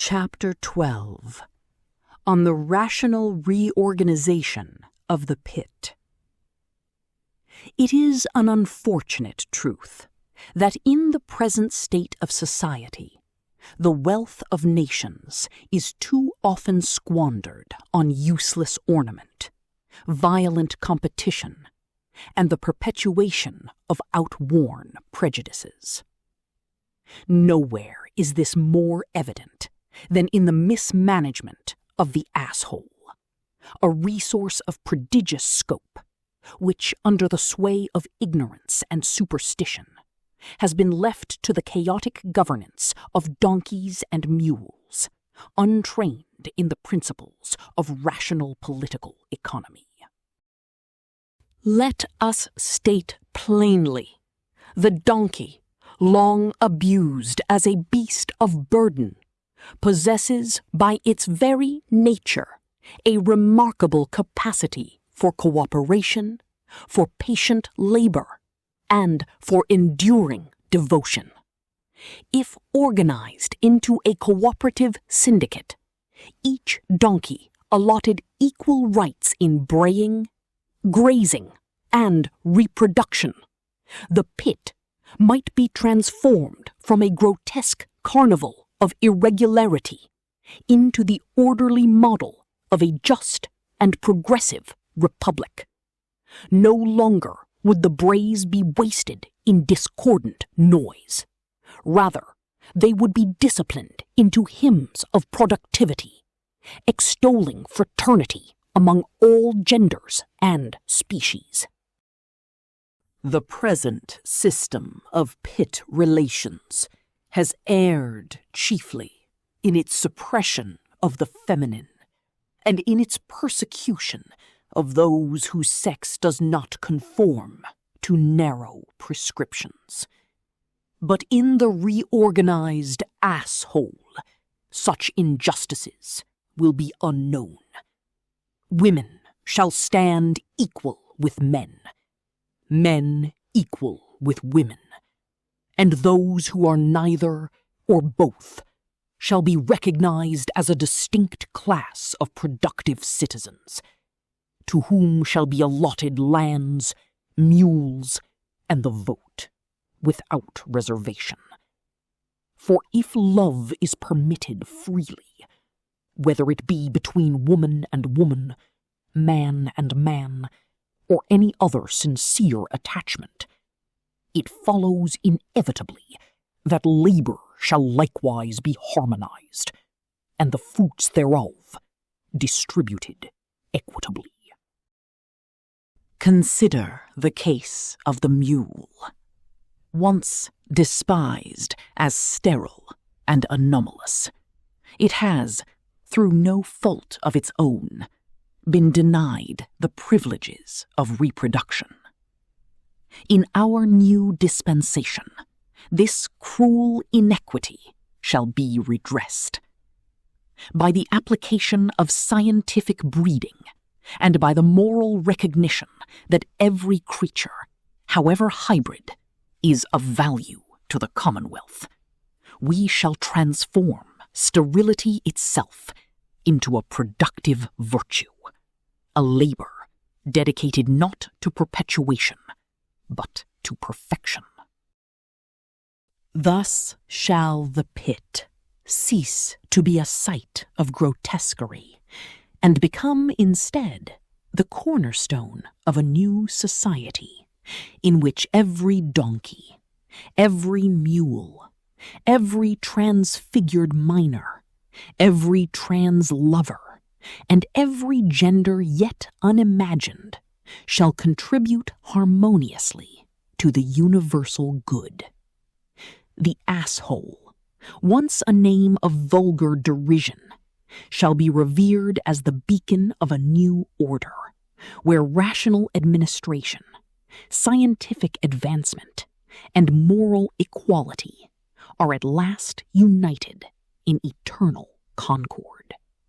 Chapter 12 on the rational reorganization of the pit. It is an unfortunate truth that in the present state of society, the wealth of nations is too often squandered on useless ornament, violent competition, and the perpetuation of outworn prejudices. Nowhere is this more evident than in the mismanagement of the asshole, a resource of prodigious scope, which, under the sway of ignorance and superstition, has been left to the chaotic governance of donkeys and mules, untrained in the principles of rational political economy. Let us state plainly, the donkey, long abused as a beast of burden, possesses by its very nature a remarkable capacity for cooperation, for patient labor, and for enduring devotion. If organized into a cooperative syndicate, each donkey allotted equal rights in braying, grazing, and reproduction, the pit might be transformed from a grotesque carnival of irregularity into the orderly model of a just and progressive republic. No longer would the brays be wasted in discordant noise. Rather, they would be disciplined into hymns of productivity, extolling fraternity among all genders and species. The present system of pit relations has erred chiefly in its suppression of the feminine and in its persecution of those whose sex does not conform to narrow prescriptions. But in the reorganized asshole, such injustices will be unknown. Women shall stand equal with men, men equal with women, and those who are neither or both shall be recognized as a distinct class of productive citizens, to whom shall be allotted lands, mules, and the vote, without reservation. For if love is permitted freely, whether it be between woman and woman, man and man, or any other sincere attachment, it follows inevitably that labor shall likewise be harmonized, and the fruits thereof distributed equitably. Consider the case of the mule. Once despised as sterile and anomalous, it has, through no fault of its own, been denied the privileges of reproduction. In our new dispensation, this cruel inequity shall be redressed. By the application of scientific breeding, and by the moral recognition that every creature, however hybrid, is of value to the Commonwealth, we shall transform sterility itself into a productive virtue, a labor dedicated not to perpetuation, but to perfection. Thus shall the pit cease to be a site of grotesquerie, and become instead the cornerstone of a new society, in which every donkey, every mule, every transfigured miner, every trans lover, and every gender yet unimagined shall contribute harmoniously to the universal good. The asshole, once a name of vulgar derision, shall be revered as the beacon of a new order, where rational administration, scientific advancement, and moral equality are at last united in eternal concord.